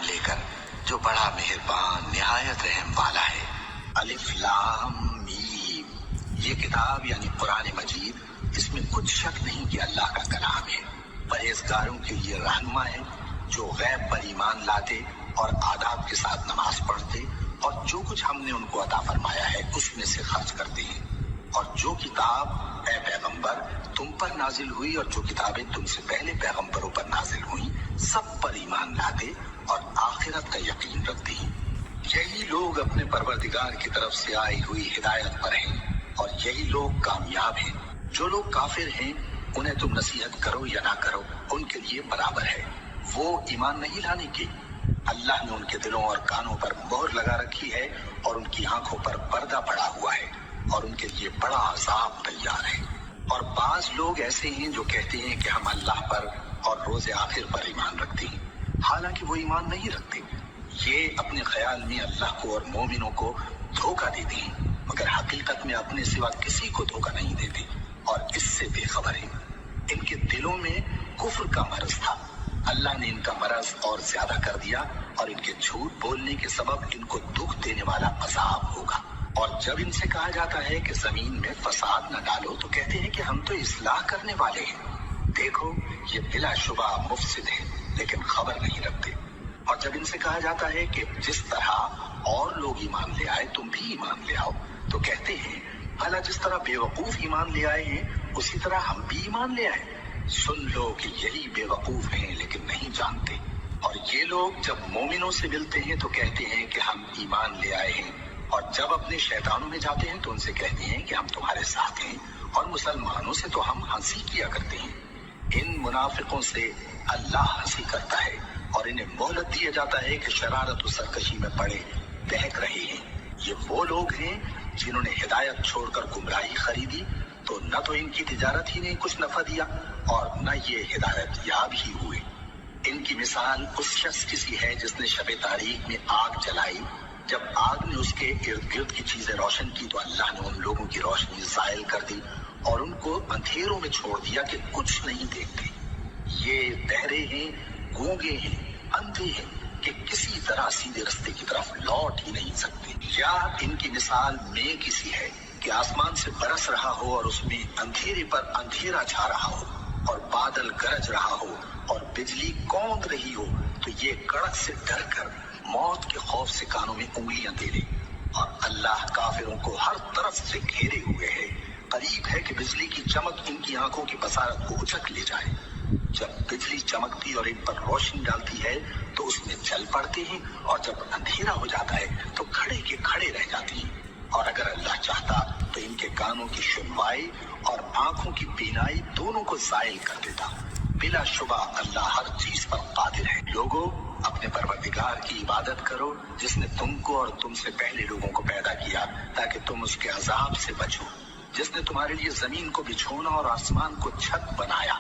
لے کر جو بڑا مہربان نہایت رحم والا ہے۔ الف لام میم، یہ کتاب یعنی قرآن مجید، اس میں کچھ شک نہیں کہ اللہ کا کلام ہے، پرہیزگاروں کے لیے رہنما ہے جو غیب پر ایمان لاتے اور آداب کے ساتھ نماز پڑھتے اور جو کچھ ہم نے ان کو عطا فرمایا ہے اس میں سے خرچ کرتے ہیں، اور جو کتاب اے پیغمبر تم پر نازل ہوئی اور جو کتابیں تم سے پہلے پیغمبروں پر نازل ہوئیں سب پر ایمان لاتے اور آخرت کا یقین رکھتے ہیں۔ یہی لوگ اپنے پروردگار کی طرف سے آئی ہوئی ہدایت پر ہیں اور یہی لوگ کامیاب ہیں۔ جو لوگ کافر ہیں انہیں تم نصیحت کرو یا نہ کرو ان کے لیے برابر ہے، وہ ایمان نہیں لانے کے۔ اللہ نے ان کے دلوں اور کانوں پر مہر لگا رکھی ہے اور ان کی آنکھوں پر پردہ پڑا ہوا ہے اور ان کے لیے بڑا عذاب تیار ہے۔ اور بعض لوگ ایسے ہیں جو کہتے ہیں کہ ہم اللہ پر اور روز آخر پر ایمان رکھتے ہیں، حالانکہ وہ ایمان نہیں رکھتے۔ یہ اپنے خیال میں اللہ کو اور مومنوں کو دھوکہ دیتے ہیں، مگر حقیقت میں اپنے سوا کسی کو دھوکہ نہیں دیتے اور اس سے بے خبر ہیں۔ ان کے دلوں میں کفر کا مرض تھا، اللہ نے ان کا مرض اور زیادہ کر دیا اور ان کے جھوٹ بولنے کے سبب ان کو دکھ دینے والا عذاب ہوگا۔ اور جب ان سے کہا جاتا ہے کہ زمین میں فساد نہ ڈالو تو کہتے ہیں کہ ہم تو اصلاح کرنے والے ہیں، دیکھو یہ بلا شبہ مفسد ہے لیکن خبر نہیں رکھتے۔ اور جب ان سے کہا جاتا ہے کہ جس طرح اور لوگ ایمان لے آئے تم بھی ایمان لے آؤ تو کہتے ہیں بھلا جس طرح بے وقوف ایمان لے آئے ہیں اسی طرح ہم بھی ایمان لے آئے۔ سن لو کہ یہی بے وقوف ہیں لیکن نہیں جانتے۔ اور یہ لوگ جب مومنوں سے ملتے ہیں تو کہتے ہیں کہ ہم ایمان لے آئے ہیں، اور جب اپنے شیطانوں میں جاتے ہیں تو ان سے کہتے ہیں کہ ہم تمہارے ساتھ ہیں، اور مسلمانوں سے تو ہم ہنسی کیا کرتے ہیں۔ ان منافقوں سے اللہ ہنسی کرتا ہے اور انہیں مہلت دیا جاتا ہے کہ شرارت و سرکشی میں پڑے بہک رہے ہیں۔ یہ وہ لوگ ہیں جنہوں نے ہدایت چھوڑ کر گمراہی خریدی تو نہ تو ان کی تجارت ہی نے کچھ نفع دیا اور نہ یہ ہدایت یاب ہی ہوئے۔ ان کی مثال اس شخص کی سی ہے جس نے شب تاریک میں آگ جلائی، جب آگ نے اس کے ارد گرد کی چیزیں روشن کی تو اللہ نے ان لوگوں کی روشنی زائل کر دی اور ان کو اندھیروں میں چھوڑ دیا کہ کچھ نہیں دیکھتے۔ یہ بہرے ہیں، گونگے ہیں، اندھے ہیں کہ کسی طرح سیدھے رستے کی طرف لوٹ ہی نہیں سکتے۔ یا ان کی مثال میگھ کی سی ہے کہ آسمان سے برس رہا ہو اور اس میں اندھیرے پر اندھیرا چھا رہا ہو اور بادل گرج رہا ہو اور بجلی کوند رہی ہو تو یہ کڑک سے ڈر کر موت کے خوف سے کانوں میں انگلیاں دے لے۔ اور اللہ کافروں کو ہر طرف سے گھیرے ہوئے ہے، قریب ہے کہ بجلی کی چمک ان کی آنکھوں کی بصارت کو اچک لے جائے۔ جب بجلی چمکتی اور ان پر روشنی ڈالتی ہے تو اس میں چل پڑتے ہیں اور جب اندھیرا ہو جاتا ہے تو کھڑے کے کھڑے رہ جاتے ہیں۔ اور اگر اللہ چاہتا تو ان کے کانوں کی سنوائی اور آنکھوں کی بینائی دونوں کو زائل کر دیتا۔ بلا شبہ اللہ ہر چیز پر قادر ہے۔ لوگوں اپنے پروردگار کی عبادت کرو جس نے تم کو اور تم سے پہلے لوگوں کو پیدا کیا تاکہ تم اس کے عذاب سے بچو، جس نے تمہارے لیے زمین کو بچھونا اور آسمان کو چھت بنایا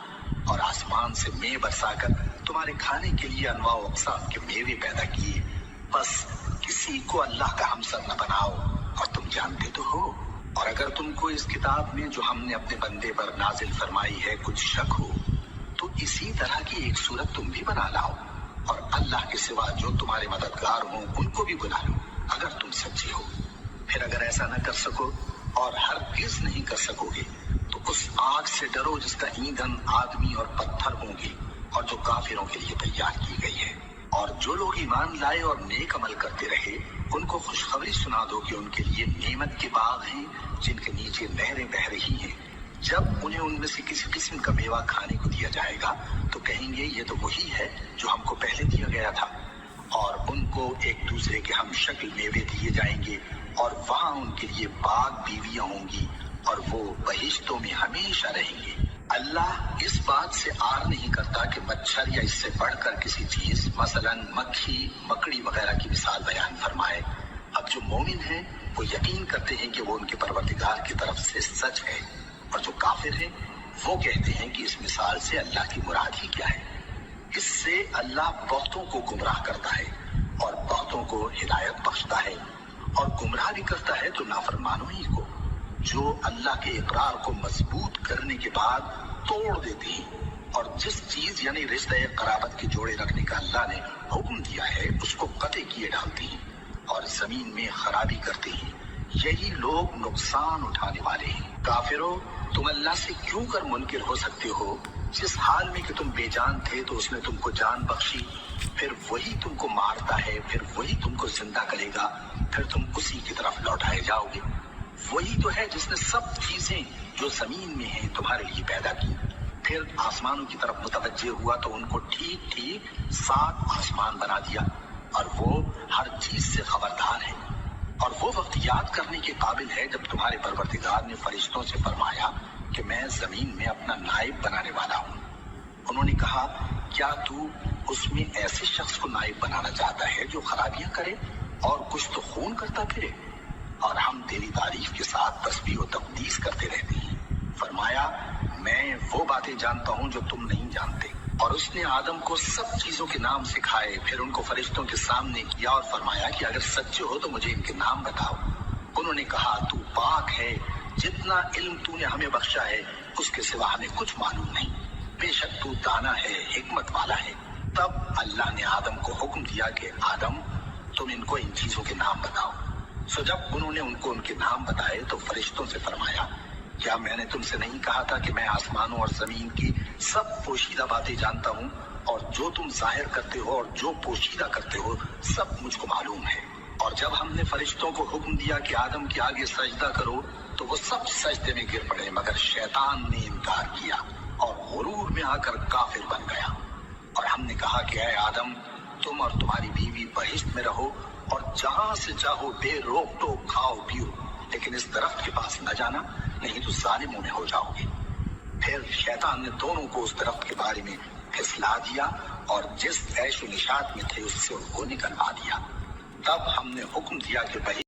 اور آسمان سے میوہ برسا کر تمہارے کھانے کے لیے انواع و اقسام کے میوے پیدا کیے۔ بس کسی کو اللہ کا ہمسر نہ بناؤ اور تم جانتے تو ہو۔ اور اگر تم کو اس کتاب میں جو ہم نے اپنے بندے پر نازل فرمائی ہے کچھ شک ہو تو اسی طرح کی ایک صورت تم بھی بنا لاؤ اور اللہ کے سوا جو تمہارے مددگار ہوں ان کو بھی بلا لو اگر تم سچے ہو۔ پھر اگر ایسا نہ کر سکو اور ہرگز نہیں کر سکو گے تو اس آگ سے ڈرو جس کا ایندھن آدمی اور پتھر ہوں گے اور جو کافروں کے لیے تیار کی گئی ہے۔ اور جو لوگ ایمان لائے اور نیک عمل کرتے رہے ان کو خوشخبری سنا دو کہ ان کے لیے نعمت کے باغ ہیں جن کے نیچے نہریں بہہ رہی ہیں۔ جب انہیں ان میں سے کسی قسم کا میوہ کھانے کو دیا جائے گا تو کہیں گے یہ تو وہی ہے جو ہم کو پہلے دیا گیا تھا، اور ان کو ایک دوسرے کے ہم شکل میوے دیے جائیں گے اور وہاں ان کے لیے باغ بیویاں ہوں گی اور وہ بہشتوں میں ہمیشہ رہیں گے۔ اللہ اس بات سے آر نہیں کرتا کہ مچھر یا اس سے بڑھ کر کسی چیز مثلا مکھی مکڑی وغیرہ کی مثال بیان فرمائے۔ اب جو مومن ہیں وہ یقین کرتے ہیں کہ وہ ان کے پروردگار کی طرف سے سچ ہے، اور جو کافر ہیں وہ کہتے ہیں کہ اس مثال سے اللہ کی مراد ہی کیا ہے۔ اس سے اللہ بہتوں کو گمراہ کرتا ہے اور بہتوں کو ہدایت بخشتا ہے، اور گمراہ بھی کرتا ہے تو نافرمانوں ہی کو، جو اللہ کے اقرار کو مضبوط کرنے کے بعد توڑ دیتے ہیں اور جس چیز یعنی رشتہ قرابت کے جوڑے رکھنے کا اللہ نے حکم دیا ہے اس کو قطع کیے ڈالتے ہیں اور زمین میں خرابی کرتے ہیں، یہی لوگ نقصان اٹھانے والے ہیں۔ کافرو، تم اللہ سے کیوں کر منکر ہو سکتے ہو؟ جس حال میں کہ تم بے جان تھے تو اس نے تم کو جان بخشی، پھر وہی تم کو مارتا ہے، پھر وہی تم کو زندہ کرے گا، پھر تم اسی کی طرف لوٹائے جاؤ گے۔ وہی تو ہے جس نے سب چیزیں جو زمین میں ہیں تمہارے لیے پیدا کی، پھر آسمانوں کی طرف متوجہ ہوا تو ان کو ٹھیک ٹھیک 7 آسمان بنا دیا، اور وہ ہر چیز سے خبردار ہے۔ اور وہ وقت یاد کرنے کے قابل ہے جب تمہارے پروردگار نے فرشتوں سے فرمایا کہ میں زمین میں اپنا نائب بنانے والا ہوں۔ انہوں نے کہا، کیا تو اس میں ایسے شخص کو نائب بنانا چاہتا ہے جو خرابیاں کرے اور کچھ تو خون کرتا پھرے؟ اور ہم تیری تعریف کے ساتھ تسبیح و تقدیس کرتے رہتے ہیں۔ فرمایا، میں وہ باتیں جانتا ہوں جو تم نہیں جانتے۔ اور اس نے آدم کو سب چیزوں کے نام سکھائے، پھر ان کو فرشتوں کے سامنے کیا اور فرمایا کہ اگر سچے ہو تو مجھے ان کے نام بتاؤ۔ انہوں نے کہا، تو پاک ہے، جتنا علم تو نے ہمیں بخشا ہے اس کے سوا ہمیں کچھ معلوم نہیں، بے شک تو دانا ہے، حکمت والا ہے۔ تب اللہ نے آدم کو حکم دیا کہ آدم، تم ان کو ان چیزوں کے نام بتاؤ۔ سو جب انہوں نے ان کو ان کے نام بتائے تو فرشتوں سے فرمایا، کیا میں نے تم سے نہیں کہا تھا کہ میں آسمانوں اور زمین کی سب پوشیدہ باتیں جانتا ہوں، اور جو تم ظاہر کرتے ہو اور جو پوشیدہ کرتے ہو سب مجھ کو معلوم ہے۔ اور جب ہم نے فرشتوں کو حکم دیا کہ آدم کے آگے سجدہ کرو تو وہ سب سجدے میں گر پڑے مگر شیطان نے انکار کیا اور غرور میں آ کر کافر بن گیا۔ اور ہم نے کہا کہ اے آدم، تم اور تمہاری بیوی بہشت میں رہو اور جہاں سے چاہو بے روک ٹوک کھاؤ پیو، لیکن اس درخت کے پاس نہ جانا، نہیں تو ظالموں میں ہو جاؤ گے۔ پھر شیطان نے دونوں کو اس درخت کے بارے میں پھسلا دیا اور جس عیش و نشاط میں تھے اس سے ان کو نکلوا دیا۔ تب ہم نے حکم دیا کہ بہشت